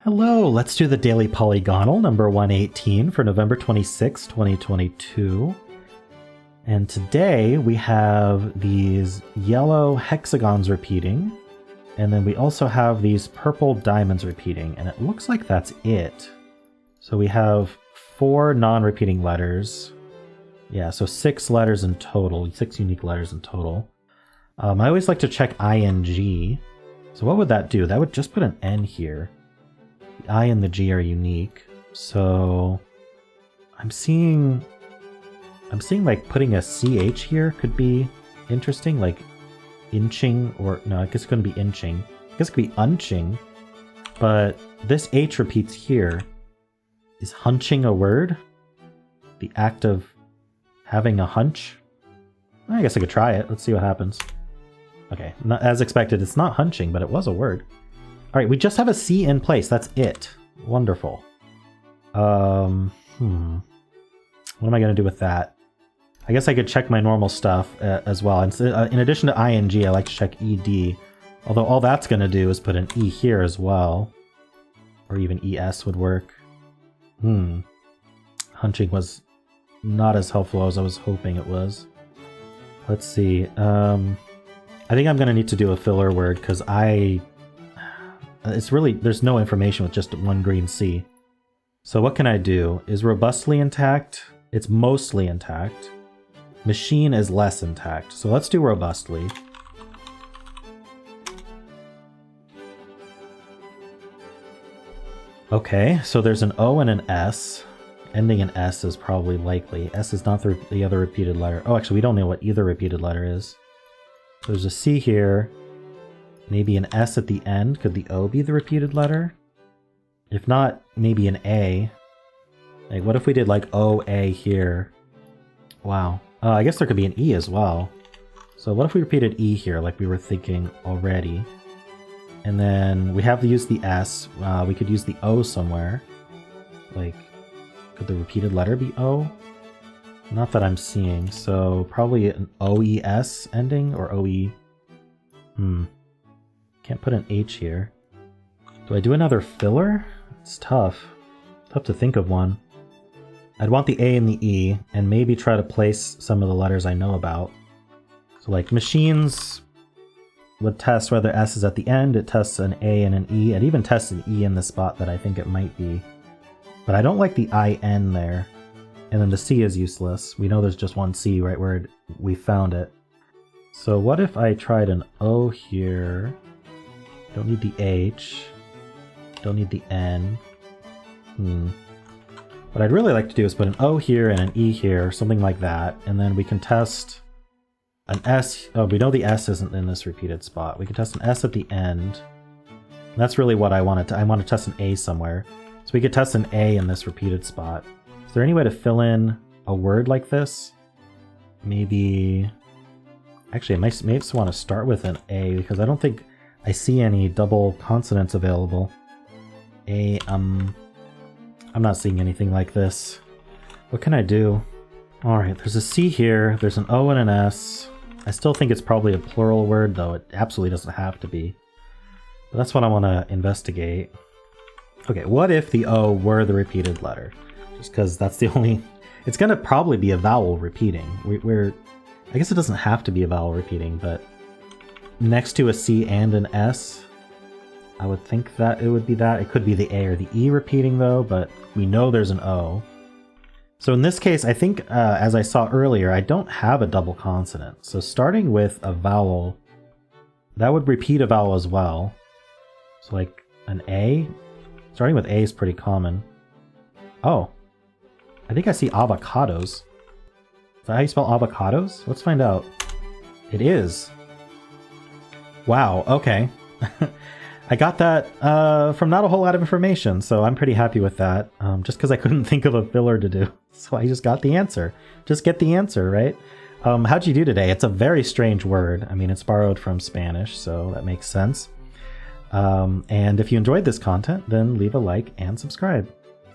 Hello, let's do the daily Polygonle number 118 for November 26, 2022. And today we have these yellow hexagons repeating, and then we also have these purple diamonds repeating, and it looks like that's it. So we have 4 non-repeating letters. Yeah, so 6 letters in total, 6 unique letters in total. I always like to check ing. So what would that do? That would just put an N here. The I and the G are unique, so I'm seeing like putting a CH here could be interesting, like inching, or no, I guess it's going to be inching. I guess it could be unching, but this H repeats here. Is hunching a word? The act of having a hunch? I guess I could try it. Let's see what happens. Okay, not as expected, it's not hunching, but it was a word. All right, we just have a C in place. That's it. Wonderful. What am I going to do with that? I guess I could check my normal stuff as well. In addition to ing, I like to check ed. Although all that's going to do is put an E here as well. Or even es would work. Hunching was not as helpful as I was hoping it was. Let's see. I think I'm going to need to do a filler word because there's no information with just one green C. So what can I do? Is robustly intact? It's mostly intact. Machine is less intact. So let's do robustly. Okay, so there's an O and an S. Ending in S is probably likely. S is not the other repeated letter. Oh, actually, we don't know what either repeated letter is. So there's a C here. Maybe an S at the end. Could the O be the repeated letter? If not, maybe an A. Like, what if we did like O-A here? Wow. I guess there could be an E as well. So what if we repeated E here like we were thinking already? And then we have to use the S. We could use the O somewhere. Like, could the repeated letter be O? Not that I'm seeing. So probably an O-E-S ending or O-E. Can't put an H here. Do I do another filler? It's tough. Tough to think of one. I'd want the A and the E, and maybe try to place some of the letters I know about. So like machines would test whether S is at the end, it tests an A and an E, it even tests an E in the spot that I think it might be. But I don't like the IN there. And then the C is useless. We know there's just one C right where we found it. So what if I tried an O here? Don't need the H. Don't need the N. What I'd really like to do is put an O here and an E here, something like that, and then we can test an S. Oh, we know the S isn't in this repeated spot. We can test an S at the end. And that's really what I wanted to. I want to test an A somewhere. So we could test an A in this repeated spot. Is there any way to fill in a word like this? Maybe... Actually, I might just want to start with an A, because I don't think I see any double consonants available. I'm not seeing anything like this. What can I do? Alright, there's a C here, there's an O and an S. I still think it's probably a plural word, though it absolutely doesn't have to be. But that's what I want to investigate. Okay, what if the O were the repeated letter? Just because that's the only... It's going to probably be a vowel repeating. I guess it doesn't have to be a vowel repeating, but next to a C and an S, I would think that it would be that. It could be the A or the E repeating, though, but we know there's an O. So in this case, I think, as I saw earlier, I don't have a double consonant. So starting with a vowel, that would repeat a vowel as well. So like an A. Starting with A is pretty common. Oh, I think I see avocados. Is that how you spell avocados? Let's find out. It is. Wow, okay. I got that from not a whole lot of information, so I'm pretty happy with that. Just because I couldn't think of a filler to do. So I just got the answer. Just get the answer, right? How'd you do today? It's a very strange word. I mean, it's borrowed from Spanish, so that makes sense. And if you enjoyed this content, then leave a like and subscribe.